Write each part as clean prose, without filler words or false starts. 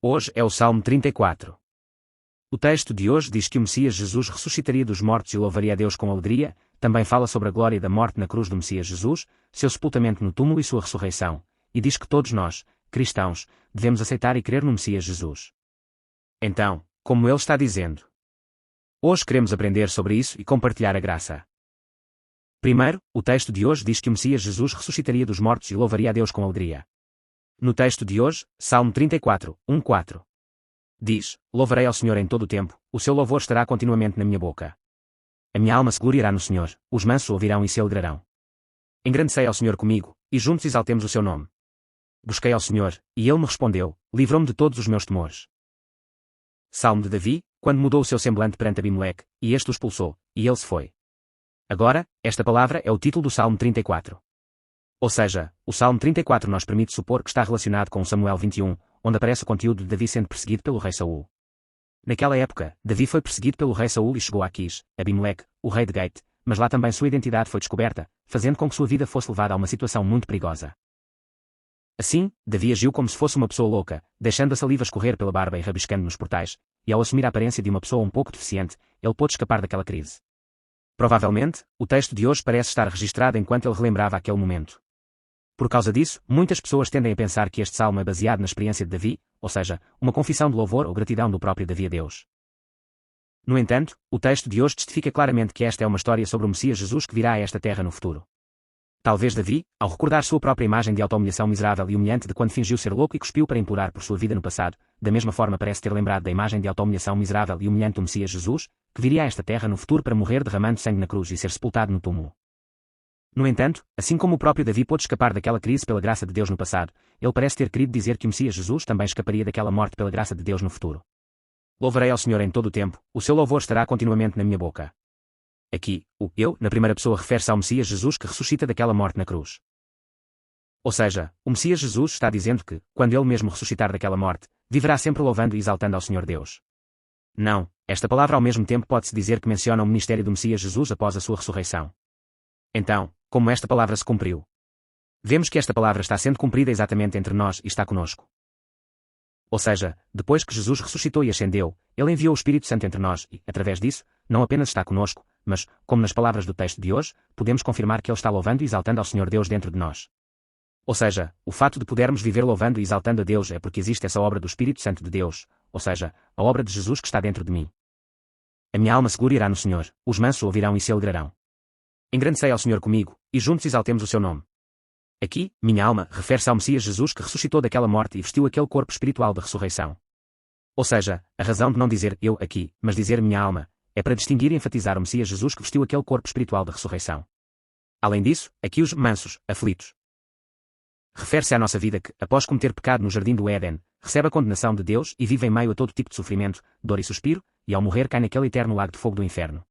Hoje é o Salmo 34. O texto de hoje diz que o Messias Jesus ressuscitaria dos mortos e louvaria a Deus com alegria. Também fala sobre a glória da morte na cruz do Messias Jesus, seu sepultamento no túmulo e sua ressurreição, e diz que todos nós, cristãos, devemos aceitar e crer no Messias Jesus. Então, como ele está dizendo? Hoje queremos aprender sobre isso e compartilhar a graça. Primeiro, o texto de hoje diz que o Messias Jesus ressuscitaria dos mortos e louvaria a Deus com alegria. No texto de hoje, Salmo 34, 1-4. Diz: Louvarei ao Senhor em todo o tempo, o seu louvor estará continuamente na minha boca. A minha alma se gloriará no Senhor, os mansos ouvirão e se alegrarão. Engrandecei ao Senhor comigo, e juntos exaltemos o seu nome. Busquei ao Senhor, e ele me respondeu, livrou-me de todos os meus temores. Salmo de Davi, quando mudou o seu semblante perante Abimeleque, e este o expulsou, e ele se foi. Agora, esta palavra é o título do Salmo 34. Ou seja, o Salmo 34 nos permite supor que está relacionado com o Samuel 21, onde aparece o conteúdo de Davi sendo perseguido pelo rei Saul. Naquela época, Davi foi perseguido pelo rei Saul e chegou a Aquis, Abimeleque, o rei de Gate, mas lá também sua identidade foi descoberta, fazendo com que sua vida fosse levada a uma situação muito perigosa. Assim, Davi agiu como se fosse uma pessoa louca, deixando a saliva escorrer pela barba e rabiscando nos portais, e ao assumir a aparência de uma pessoa um pouco deficiente, ele pôde escapar daquela crise. Provavelmente, o texto de hoje parece estar registrado enquanto ele relembrava aquele momento. Por causa disso, muitas pessoas tendem a pensar que este salmo é baseado na experiência de Davi, ou seja, uma confissão de louvor ou gratidão do próprio Davi a Deus. No entanto, o texto de hoje testifica claramente que esta é uma história sobre o Messias Jesus que virá a esta terra no futuro. Talvez Davi, ao recordar sua própria imagem de auto-humilhação miserável e humilhante de quando fingiu ser louco e cuspiu para implorar por sua vida no passado, da mesma forma parece ter lembrado da imagem de auto-humilhação miserável e humilhante do Messias Jesus, que viria a esta terra no futuro para morrer derramando sangue na cruz e ser sepultado no túmulo. No entanto, assim como o próprio Davi pôde escapar daquela crise pela graça de Deus no passado, ele parece ter querido dizer que o Messias Jesus também escaparia daquela morte pela graça de Deus no futuro. Louvarei ao Senhor em todo o tempo, o seu louvor estará continuamente na minha boca. Aqui, o eu, na primeira pessoa, refere-se ao Messias Jesus que ressuscita daquela morte na cruz. Ou seja, o Messias Jesus está dizendo que, quando ele mesmo ressuscitar daquela morte, viverá sempre louvando e exaltando ao Senhor Deus. Não, esta palavra ao mesmo tempo pode-se dizer que menciona o ministério do Messias Jesus após a sua ressurreição. Então, como esta palavra se cumpriu? Vemos que esta palavra está sendo cumprida exatamente entre nós e está conosco. Ou seja, depois que Jesus ressuscitou e ascendeu, ele enviou o Espírito Santo entre nós e, através disso, não apenas está conosco, mas, como nas palavras do texto de hoje, podemos confirmar que ele está louvando e exaltando ao Senhor Deus dentro de nós. Ou seja, o fato de podermos viver louvando e exaltando a Deus é porque existe essa obra do Espírito Santo de Deus, ou seja, a obra de Jesus que está dentro de mim. A minha alma se gloriará no Senhor, os mansos ouvirão e se alegrarão. Engrandecei ao Senhor comigo, e juntos exaltemos o seu nome. Aqui, minha alma, refere-se ao Messias Jesus que ressuscitou daquela morte e vestiu aquele corpo espiritual de ressurreição. Ou seja, a razão de não dizer eu aqui, mas dizer minha alma, é para distinguir e enfatizar o Messias Jesus que vestiu aquele corpo espiritual de ressurreição. Além disso, aqui os mansos, aflitos. Refere-se à nossa vida que, após cometer pecado no jardim do Éden, recebe a condenação de Deus e vive em meio a todo tipo de sofrimento, dor e suspiro, e ao morrer cai naquele eterno lago de fogo do inferno.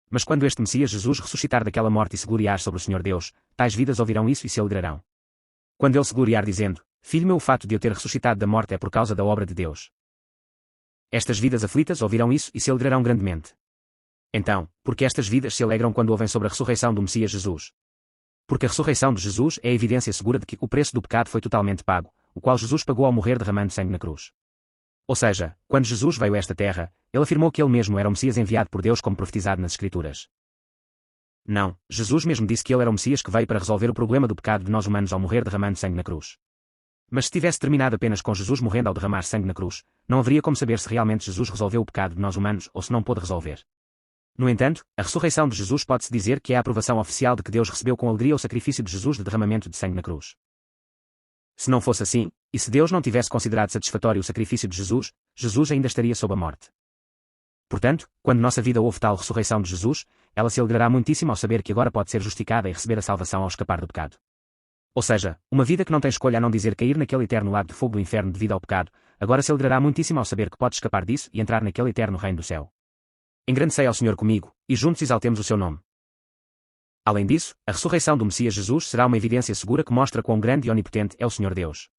Mas quando este Messias Jesus ressuscitar daquela morte e se gloriar sobre o Senhor Deus, tais vidas ouvirão isso e se alegrarão. Quando ele se gloriar dizendo, Filho meu, o fato de eu ter ressuscitado da morte é por causa da obra de Deus. Estas vidas aflitas ouvirão isso e se alegrarão grandemente. Então, por que estas vidas se alegram quando ouvem sobre a ressurreição do Messias Jesus? Porque a ressurreição de Jesus é a evidência segura de que o preço do pecado foi totalmente pago, o qual Jesus pagou ao morrer derramando sangue na cruz. Ou seja, quando Jesus veio a esta terra, ele afirmou que ele mesmo era o Messias enviado por Deus como profetizado nas Escrituras. Não, Jesus mesmo disse que ele era o Messias que veio para resolver o problema do pecado de nós humanos ao morrer derramando sangue na cruz. Mas se tivesse terminado apenas com Jesus morrendo ao derramar sangue na cruz, não haveria como saber se realmente Jesus resolveu o pecado de nós humanos ou se não pôde resolver. No entanto, a ressurreição de Jesus pode-se dizer que é a aprovação oficial de que Deus recebeu com alegria o sacrifício de Jesus de derramamento de sangue na cruz. Se não fosse assim, e se Deus não tivesse considerado satisfatório o sacrifício de Jesus, Jesus ainda estaria sob a morte. Portanto, quando nossa vida ouve tal ressurreição de Jesus, ela se alegrará muitíssimo ao saber que agora pode ser justificada e receber a salvação ao escapar do pecado. Ou seja, uma vida que não tem escolha a não dizer cair naquele eterno lago de fogo do inferno devido ao pecado, agora se alegrará muitíssimo ao saber que pode escapar disso e entrar naquele eterno reino do céu. Engrandecei ao Senhor comigo, e juntos exaltemos o seu nome. Além disso, a ressurreição do Messias Jesus será uma evidência segura que mostra quão grande e onipotente é o Senhor Deus.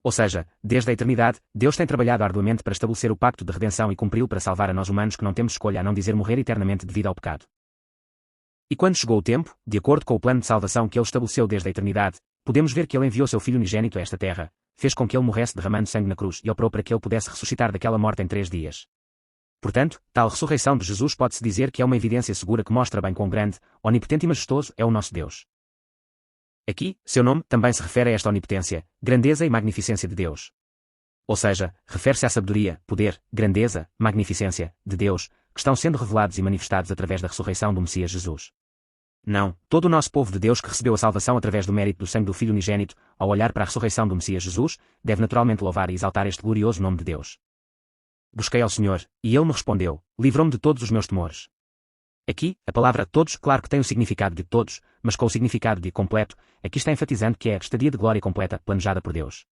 Ou seja, desde a eternidade, Deus tem trabalhado arduamente para estabelecer o pacto de redenção e cumpri-lo para salvar a nós humanos que não temos escolha a não dizer morrer eternamente devido ao pecado. E quando chegou o tempo, de acordo com o plano de salvação que ele estabeleceu desde a eternidade, podemos ver que ele enviou seu Filho unigênito a esta terra, fez com que ele morresse derramando sangue na cruz e operou para que ele pudesse ressuscitar daquela morte em 3 dias. Portanto, tal ressurreição de Jesus pode-se dizer que é uma evidência segura que mostra bem quão grande, onipotente e majestoso é o nosso Deus. Aqui, seu nome também se refere a esta onipotência, grandeza e magnificência de Deus. Ou seja, refere-se à sabedoria, poder, grandeza, magnificência, de Deus, que estão sendo revelados e manifestados através da ressurreição do Messias Jesus. Não, todo o nosso povo de Deus que recebeu a salvação através do mérito do sangue do Filho unigênito, ao olhar para a ressurreição do Messias Jesus, deve naturalmente louvar e exaltar este glorioso nome de Deus. Busquei ao Senhor, e Ele me respondeu, livrou-me de todos os meus temores. Aqui, a palavra todos claro que tem o significado de todos, mas com o significado de completo, aqui está enfatizando que é a estadia de glória completa planejada por Deus.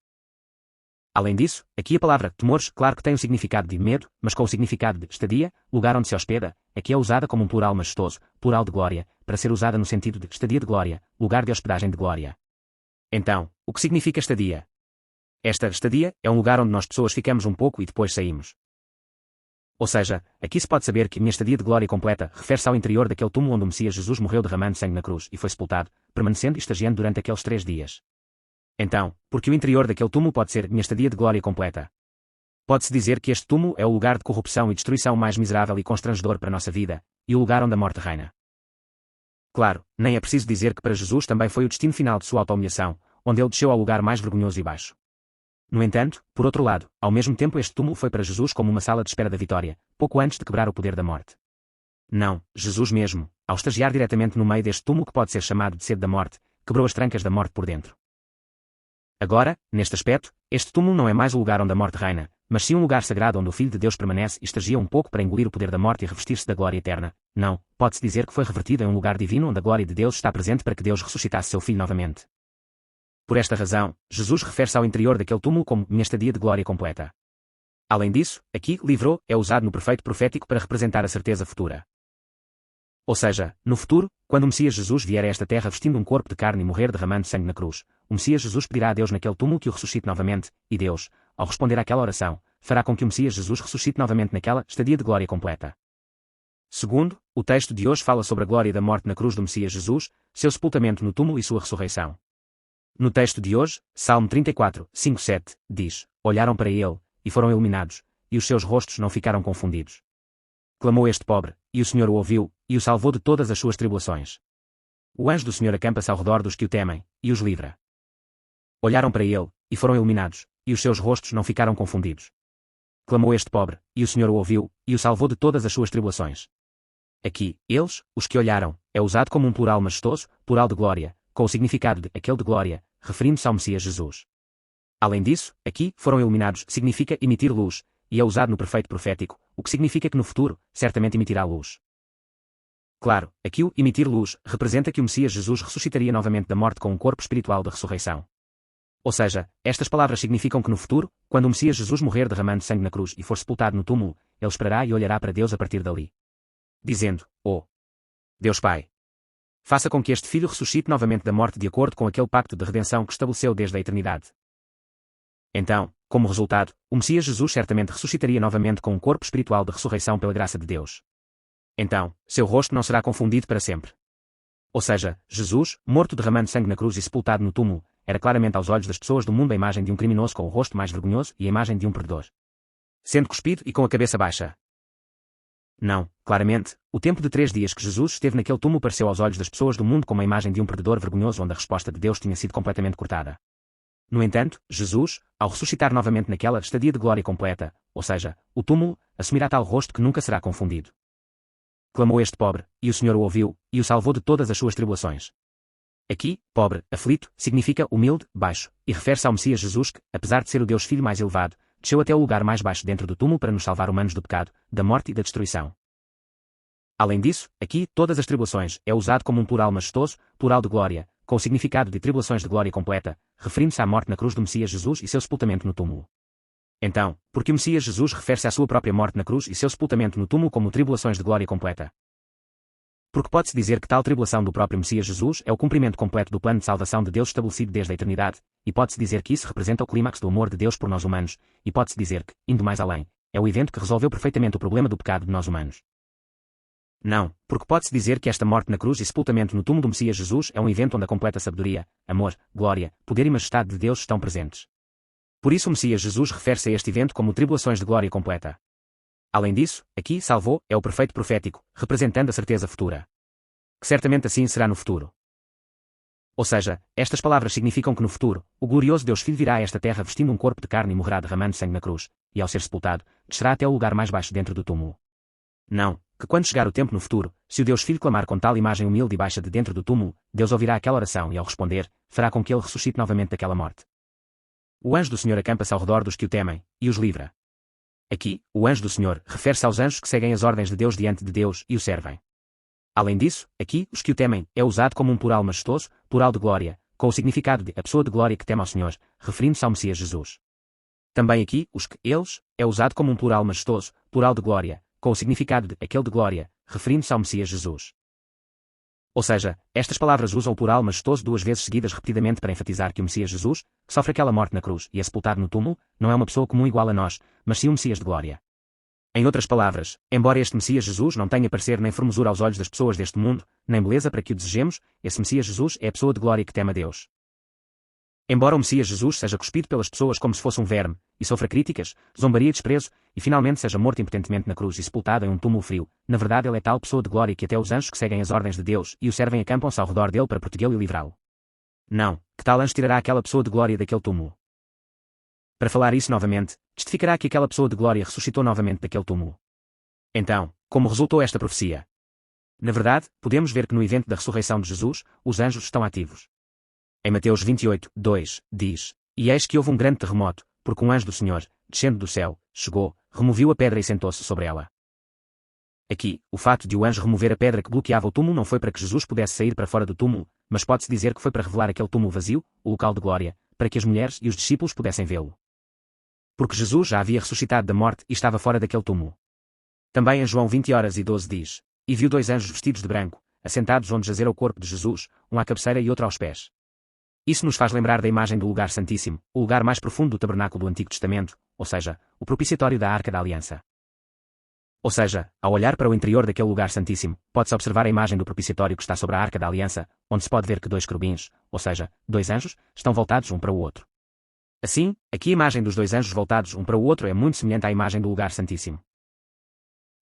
Além disso, aqui a palavra temores claro que tem o significado de medo, mas com o significado de estadia, lugar onde se hospeda, aqui é usada como um plural majestoso, plural de glória, para ser usada no sentido de estadia de glória, lugar de hospedagem de glória. Então, o que significa estadia? Esta estadia é um lugar onde nós pessoas ficamos um pouco e depois saímos. Ou seja, aqui se pode saber que minha estadia de glória completa refere-se ao interior daquele túmulo onde o Messias Jesus morreu derramando sangue na cruz e foi sepultado, permanecendo e estagiando durante aqueles 3 dias. Então, porque o interior daquele túmulo pode ser minha estadia de glória completa? Pode-se dizer que este túmulo é o lugar de corrupção e destruição mais miserável e constrangedor para a nossa vida, e o lugar onde a morte reina. Claro, nem é preciso dizer que para Jesus também foi o destino final de sua auto-humilhação, onde ele desceu ao lugar mais vergonhoso e baixo. No entanto, por outro lado, ao mesmo tempo este túmulo foi para Jesus como uma sala de espera da vitória, pouco antes de quebrar o poder da morte. Não, Jesus mesmo, ao estagiar diretamente no meio deste túmulo que pode ser chamado de sede da morte, quebrou as trancas da morte por dentro. Agora, neste aspecto, este túmulo não é mais o lugar onde a morte reina, mas sim um lugar sagrado onde o Filho de Deus permanece e estagia um pouco para engolir o poder da morte e revestir-se da glória eterna. Não, pode-se dizer que foi revertido em um lugar divino onde a glória de Deus está presente para que Deus ressuscitasse seu Filho novamente. Por esta razão, Jesus refere-se ao interior daquele túmulo como minha estadia de glória completa. Além disso, aqui, livrou, é usado no prefeito profético para representar a certeza futura. Ou seja, no futuro, quando o Messias Jesus vier a esta terra vestindo um corpo de carne e morrer derramando sangue na cruz, o Messias Jesus pedirá a Deus naquele túmulo que o ressuscite novamente, e Deus, ao responder àquela oração, fará com que o Messias Jesus ressuscite novamente naquela estadia de glória completa. Segundo, o texto de hoje fala sobre a glória da morte na cruz do Messias Jesus, seu sepultamento no túmulo e sua ressurreição. No texto de hoje, Salmo 34, 5-7, diz, olharam para ele, e foram iluminados, e os seus rostos não ficaram confundidos. Clamou este pobre, e o Senhor o ouviu, e o salvou de todas as suas tribulações. O anjo do Senhor acampa-se ao redor dos que o temem, e os livra. Olharam para ele, e foram iluminados, e os seus rostos não ficaram confundidos. Clamou este pobre, e o Senhor o ouviu, e o salvou de todas as suas tribulações. Aqui, eles, os que olharam, é usado como um plural majestoso, plural de glória, com o significado de aquele de glória, referindo-se ao Messias Jesus. Além disso, aqui, foram iluminados, significa emitir luz, e é usado no prefeito profético, o que significa que no futuro, certamente emitirá luz. Claro, aqui o emitir luz representa que o Messias Jesus ressuscitaria novamente da morte com um corpo espiritual da ressurreição. Ou seja, estas palavras significam que no futuro, quando o Messias Jesus morrer derramando sangue na cruz e for sepultado no túmulo, ele esperará e olhará para Deus a partir dali. Dizendo, oh, Deus Pai, faça com que este Filho ressuscite novamente da morte de acordo com aquele pacto de redenção que estabeleceu desde a eternidade. Então, como resultado, o Messias Jesus certamente ressuscitaria novamente com um corpo espiritual de ressurreição pela graça de Deus. Então, seu rosto não será confundido para sempre. Ou seja, Jesus, morto derramando sangue na cruz e sepultado no túmulo, era claramente aos olhos das pessoas do mundo a imagem de um criminoso com o rosto mais vergonhoso e a imagem de um perdedor. Sendo cuspido e com a cabeça baixa. Não, claramente, o tempo de 3 dias que Jesus esteve naquele túmulo pareceu aos olhos das pessoas do mundo como a imagem de um perdedor vergonhoso onde a resposta de Deus tinha sido completamente cortada. No entanto, Jesus, ao ressuscitar novamente naquela estadia de glória completa, ou seja, o túmulo, assumirá tal rosto que nunca será confundido. Clamou este pobre, e o Senhor o ouviu, e o salvou de todas as suas tribulações. Aqui, pobre, aflito, significa humilde, baixo, e refere-se ao Messias Jesus que, apesar de ser o Deus Filho mais elevado, desceu até o lugar mais baixo dentro do túmulo para nos salvar humanos do pecado, da morte e da destruição. Além disso, aqui, todas as tribulações, é usado como um plural majestoso, plural de glória, com o significado de tribulações de glória completa, referindo-se à morte na cruz do Messias Jesus e seu sepultamento no túmulo. Então, porque o Messias Jesus refere-se à sua própria morte na cruz e seu sepultamento no túmulo como tribulações de glória completa? Porque pode-se dizer que tal tribulação do próprio Messias Jesus é o cumprimento completo do plano de salvação de Deus estabelecido desde a eternidade, e pode-se dizer que isso representa o clímax do amor de Deus por nós humanos, e pode-se dizer que, indo mais além, é o evento que resolveu perfeitamente o problema do pecado de nós humanos. Não, porque pode-se dizer que esta morte na cruz e sepultamento no túmulo do Messias Jesus é um evento onde a completa sabedoria, amor, glória, poder e majestade de Deus estão presentes. Por isso o Messias Jesus refere-se a este evento como tribulações de glória completa. Além disso, aqui, salvou, é o perfeito profético, representando a certeza futura. Que certamente assim será no futuro. Ou seja, estas palavras significam que no futuro, o glorioso Deus Filho virá a esta terra vestindo um corpo de carne e morrerá derramando sangue na cruz, e ao ser sepultado, descerá até o lugar mais baixo dentro do túmulo. Não, que quando chegar o tempo no futuro, se o Deus Filho clamar com tal imagem humilde e baixa de dentro do túmulo, Deus ouvirá aquela oração e ao responder, fará com que ele ressuscite novamente daquela morte. O anjo do Senhor acampa-se ao redor dos que o temem, e os livra. Aqui, o anjo do Senhor refere-se aos anjos que seguem as ordens de Deus diante de Deus e o servem. Além disso, aqui, os que o temem, é usado como um plural majestoso, plural de glória, com o significado de a pessoa de glória que teme ao Senhor, referindo-se ao Messias Jesus. Também aqui, os que, eles, é usado como um plural majestoso, plural de glória, com o significado de aquele de glória, referindo-se ao Messias Jesus. Ou seja, estas palavras usam o plural majestoso duas vezes seguidas repetidamente para enfatizar que o Messias Jesus, que sofre aquela morte na cruz e é sepultado no túmulo, não é uma pessoa comum igual a nós, mas sim um Messias de glória. Em outras palavras, embora este Messias Jesus não tenha parecer nem formosura aos olhos das pessoas deste mundo, nem beleza para que o desejemos, esse Messias Jesus é a pessoa de glória que teme a Deus. Embora o Messias Jesus seja cuspido pelas pessoas como se fosse um verme, e sofra críticas, zombaria e desprezo, e finalmente seja morto impotentemente na cruz e sepultado em um túmulo frio, na verdade ele é tal pessoa de glória que até os anjos que seguem as ordens de Deus e o servem acampam-se ao redor dele para protegê-lo e livrá-lo. Não, que tal anjo tirará aquela pessoa de glória daquele túmulo? Para falar isso novamente, testificará que aquela pessoa de glória ressuscitou novamente daquele túmulo. Então, como resultou esta profecia? Na verdade, podemos ver que no evento da ressurreição de Jesus, os anjos estão ativos. Em Mateus 28, 2, diz, e eis que houve um grande terremoto, porque um anjo do Senhor, descendo do céu, chegou, removeu a pedra e sentou-se sobre ela. Aqui, o fato de o anjo remover a pedra que bloqueava o túmulo não foi para que Jesus pudesse sair para fora do túmulo, mas pode-se dizer que foi para revelar aquele túmulo vazio, o local de glória, para que as mulheres e os discípulos pudessem vê-lo. Porque Jesus já havia ressuscitado da morte e estava fora daquele túmulo. Também em João 20:12 diz, e viu dois anjos vestidos de branco, assentados onde jazera o corpo de Jesus, um à cabeceira e outro aos pés. Isso nos faz lembrar da imagem do lugar santíssimo, o lugar mais profundo do tabernáculo do Antigo Testamento, ou seja, o propiciatório da Arca da Aliança. Ou seja, ao olhar para o interior daquele lugar santíssimo, pode-se observar a imagem do propiciatório que está sobre a Arca da Aliança, onde se pode ver que dois querubins, ou seja, dois anjos, estão voltados um para o outro. Assim, aqui a imagem dos dois anjos voltados um para o outro é muito semelhante à imagem do lugar santíssimo.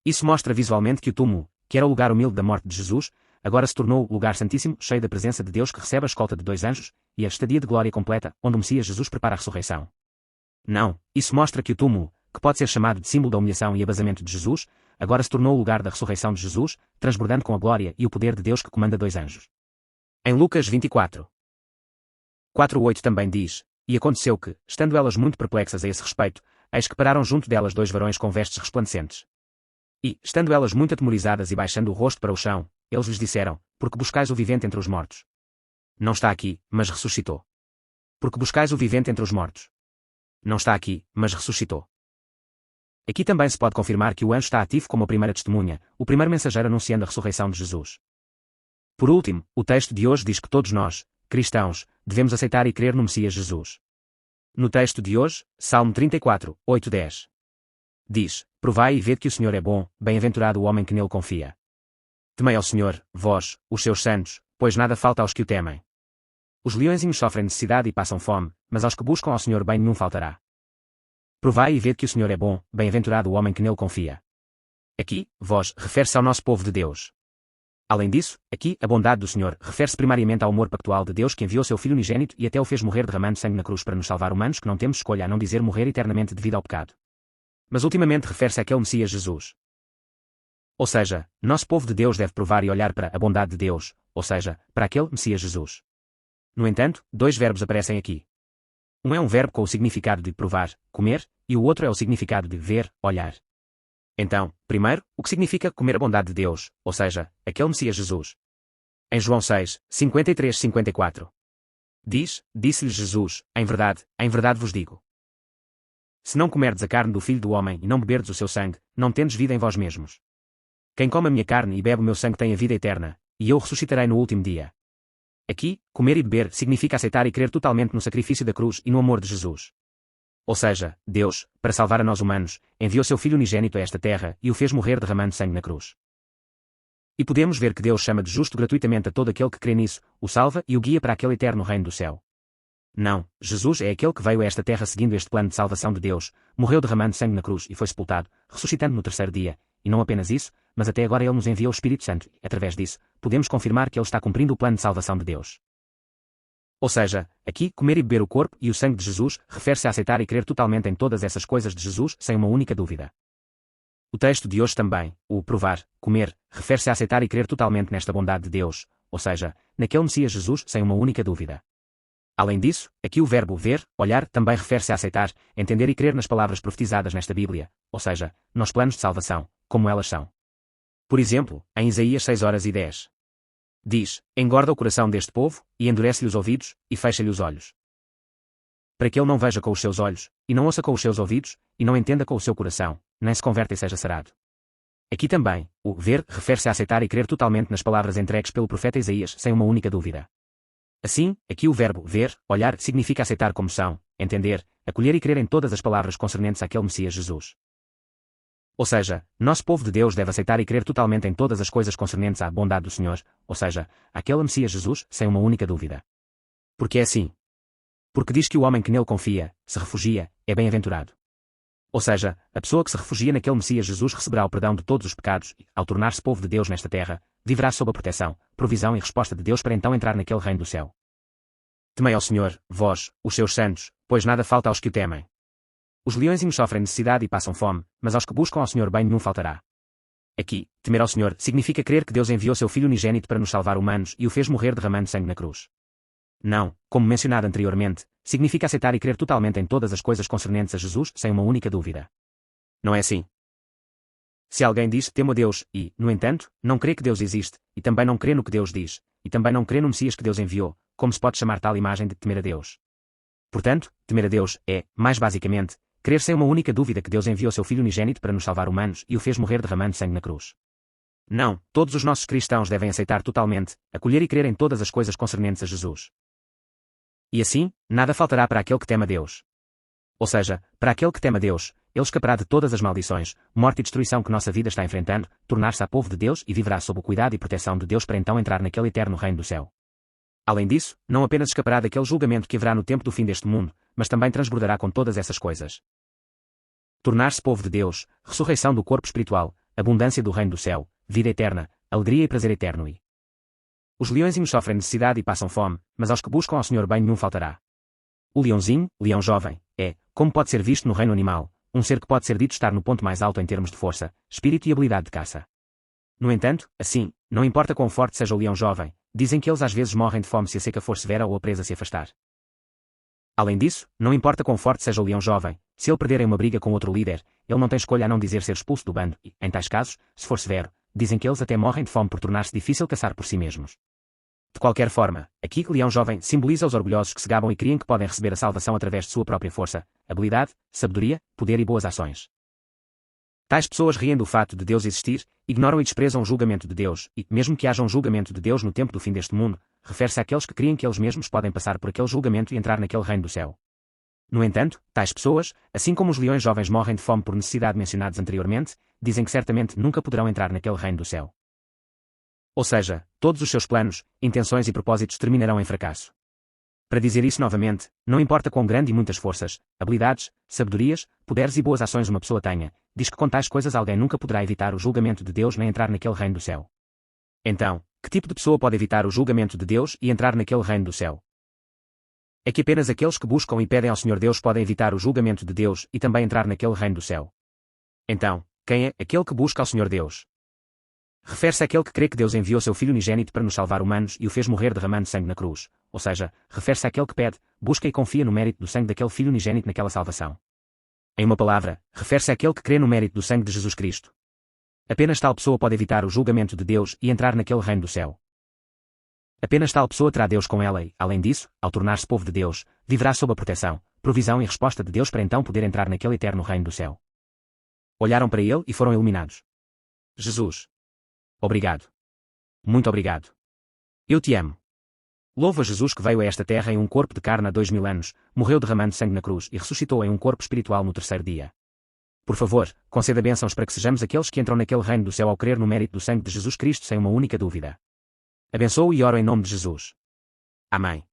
Isso mostra visualmente que o túmulo, que era o lugar humilde da morte de Jesus, agora se tornou o lugar santíssimo, cheio da presença de Deus que recebe a escolta de dois anjos, e a estadia de glória completa, onde o Messias Jesus prepara a ressurreição. Não, isso mostra que o túmulo, que pode ser chamado de símbolo da humilhação e abasamento de Jesus, agora se tornou o lugar da ressurreição de Jesus, transbordando com a glória e o poder de Deus que comanda dois anjos. Em Lucas 24, 4:8 também diz, e aconteceu que, estando elas muito perplexas a esse respeito, eis que pararam junto delas dois varões com vestes resplandecentes. E, estando elas muito atemorizadas e baixando o rosto para o chão, eles lhes disseram, porque buscais o vivente entre os mortos? Não está aqui, mas ressuscitou. Porque buscais o vivente entre os mortos? Não está aqui, mas ressuscitou. Aqui também se pode confirmar que o anjo está ativo como a primeira testemunha, o primeiro mensageiro anunciando a ressurreição de Jesus. Por último, o texto de hoje diz que todos nós, cristãos, devemos aceitar e crer no Messias Jesus. No texto de hoje, Salmo 34, 8-10. Diz, provai e vede que o Senhor é bom, bem-aventurado o homem que nele confia. Temei ao Senhor, vós, os seus santos, pois nada falta aos que o temem. Os leõezinhos sofrem necessidade e passam fome, mas aos que buscam ao Senhor bem nenhum faltará. Provai e vede que o Senhor é bom, bem-aventurado o homem que nele confia. Aqui, vós, refere-se ao nosso povo de Deus. Além disso, aqui, a bondade do Senhor refere-se primariamente ao amor pactual de Deus que enviou seu Filho unigênito e até o fez morrer derramando sangue na cruz para nos salvar humanos que não temos escolha a não dizer morrer eternamente devido ao pecado. Mas ultimamente refere-se àquele Messias Jesus. Ou seja, nosso povo de Deus deve provar e olhar para a bondade de Deus, ou seja, para aquele Messias Jesus. No entanto, dois verbos aparecem aqui. Um é um verbo com o significado de provar, comer, e o outro é o significado de ver, olhar. Então, primeiro, o que significa comer a bondade de Deus, ou seja, aquele Messias Jesus. Em João 6, 53-54. Diz, disse-lhes Jesus, em verdade vos digo. Se não comerdes a carne do Filho do Homem e não beberdes o seu sangue, não tendes vida em vós mesmos. Quem come a minha carne e bebe o meu sangue tem a vida eterna, e eu ressuscitarei no último dia. Aqui, comer e beber significa aceitar e crer totalmente no sacrifício da cruz e no amor de Jesus. Ou seja, Deus, para salvar a nós humanos, enviou seu Filho unigênito a esta terra e o fez morrer derramando sangue na cruz. E podemos ver que Deus chama de justo gratuitamente a todo aquele que crê nisso, o salva e o guia para aquele eterno reino do céu. Não, Jesus é aquele que veio a esta terra seguindo este plano de salvação de Deus, morreu derramando sangue na cruz e foi sepultado, ressuscitando no terceiro dia, e não apenas isso, mas até agora ele nos envia o Espírito Santo e, através disso, podemos confirmar que ele está cumprindo o plano de salvação de Deus. Ou seja, aqui, comer e beber o corpo e o sangue de Jesus refere-se a aceitar e crer totalmente em todas essas coisas de Jesus sem uma única dúvida. O texto de hoje também, o provar, comer, refere-se a aceitar e crer totalmente nesta bondade de Deus, ou seja, naquele Messias Jesus sem uma única dúvida. Além disso, aqui o verbo ver, olhar, também refere-se a aceitar, entender e crer nas palavras profetizadas nesta Bíblia, ou seja, nos planos de salvação, como elas são. Por exemplo, em Isaías 6:10. Diz: engorda o coração deste povo, e endurece-lhe os ouvidos, e fecha-lhe os olhos. Para que ele não veja com os seus olhos, e não ouça com os seus ouvidos, e não entenda com o seu coração, nem se converta e seja sarado. Aqui também, o ver refere-se a aceitar e crer totalmente nas palavras entregues pelo profeta Isaías sem uma única dúvida. Assim, aqui o verbo ver, olhar, significa aceitar como são, entender, acolher e crer em todas as palavras concernentes àquele Messias Jesus. Ou seja, nosso povo de Deus deve aceitar e crer totalmente em todas as coisas concernentes à bondade do Senhor, ou seja, àquele Messias Jesus, sem uma única dúvida. Porque é assim. Porque diz que o homem que nele confia, se refugia, é bem-aventurado. Ou seja, a pessoa que se refugia naquele Messias Jesus receberá o perdão de todos os pecados e, ao tornar-se povo de Deus nesta terra, viverá sob a proteção, provisão e resposta de Deus para então entrar naquele reino do céu. Temei ao Senhor, vós, os seus santos, pois nada falta aos que o temem. Os leõezinhos sofrem necessidade e passam fome, mas aos que buscam ao Senhor bem nenhum faltará. Aqui, temer ao Senhor significa crer que Deus enviou seu Filho unigênito para nos salvar humanos e o fez morrer derramando sangue na cruz. Não, como mencionado anteriormente, significa aceitar e crer totalmente em todas as coisas concernentes a Jesus sem uma única dúvida. Não é assim? Se alguém diz, temo a Deus, e, no entanto, não crê que Deus existe, e também não crê no que Deus diz, e também não crê no Messias que Deus enviou, como se pode chamar tal imagem de temer a Deus? Portanto, temer a Deus é, mais basicamente, crer sem uma única dúvida que Deus enviou seu Filho unigênito para nos salvar humanos e o fez morrer derramando sangue na cruz. Não, todos os nossos cristãos devem aceitar totalmente, acolher e crer em todas as coisas concernentes a Jesus. E assim, nada faltará para aquele que teme a Deus. Ou seja, para aquele que teme a Deus, ele escapará de todas as maldições, morte e destruição que nossa vida está enfrentando, tornar-se a povo de Deus e viverá sob o cuidado e proteção de Deus para então entrar naquele eterno reino do céu. Além disso, não apenas escapará daquele julgamento que haverá no tempo do fim deste mundo, mas também transbordará com todas essas coisas. Tornar-se povo de Deus, ressurreição do corpo espiritual, abundância do reino do céu, vida eterna, alegria e prazer eterno e... Os leõezinhos sofrem necessidade e passam fome, mas aos que buscam ao Senhor bem nenhum faltará. O leãozinho, leão jovem, é, como pode ser visto no reino animal, um ser que pode ser dito estar no ponto mais alto em termos de força, espírito e habilidade de caça. No entanto, assim, não importa quão forte seja o leão jovem, dizem que eles às vezes morrem de fome se a seca for severa ou a presa se afastar. Além disso, não importa quão forte seja o leão jovem, se ele perder em uma briga com outro líder, ele não tem escolha a não dizer ser expulso do bando e, em tais casos, se for severo, dizem que eles até morrem de fome por tornar-se difícil caçar por si mesmos. De qualquer forma, aqui leão jovem simboliza os orgulhosos que se gabam e creem que podem receber a salvação através de sua própria força, habilidade, sabedoria, poder e boas ações. Tais pessoas riem do fato de Deus existir, ignoram e desprezam o julgamento de Deus, e, mesmo que haja um julgamento de Deus no tempo do fim deste mundo, refere-se àqueles que creem que eles mesmos podem passar por aquele julgamento e entrar naquele reino do céu. No entanto, tais pessoas, assim como os leões jovens morrem de fome por necessidade mencionados anteriormente, dizem que certamente nunca poderão entrar naquele reino do céu. Ou seja, todos os seus planos, intenções e propósitos terminarão em fracasso. Para dizer isso novamente, não importa quão grande e muitas forças, habilidades, sabedorias, poderes e boas ações uma pessoa tenha, diz que com tais coisas alguém nunca poderá evitar o julgamento de Deus nem entrar naquele reino do céu. Então, que tipo de pessoa pode evitar o julgamento de Deus e entrar naquele reino do céu? É que apenas aqueles que buscam e pedem ao Senhor Deus podem evitar o julgamento de Deus e também entrar naquele reino do céu. Então, quem é aquele que busca ao Senhor Deus? Refere-se àquele que crê que Deus enviou seu Filho unigênito para nos salvar humanos e o fez morrer derramando sangue na cruz, ou seja, refere-se àquele que pede, busca e confia no mérito do sangue daquele Filho unigênito naquela salvação. Em uma palavra, refere-se àquele que crê no mérito do sangue de Jesus Cristo. Apenas tal pessoa pode evitar o julgamento de Deus e entrar naquele reino do céu. Apenas tal pessoa terá Deus com ela e, além disso, ao tornar-se povo de Deus, viverá sob a proteção, provisão e resposta de Deus para então poder entrar naquele eterno reino do céu. Olharam para ele e foram iluminados. Jesus. Obrigado. Muito obrigado. Eu te amo. Louvo a Jesus que veio a esta terra em um corpo de carne há 2000 anos, morreu derramando sangue na cruz e ressuscitou em um corpo espiritual no terceiro dia. Por favor, conceda bênçãos para que sejamos aqueles que entram naquele reino do céu ao crer no mérito do sangue de Jesus Cristo sem uma única dúvida. Abençoo e oro em nome de Jesus. Amém.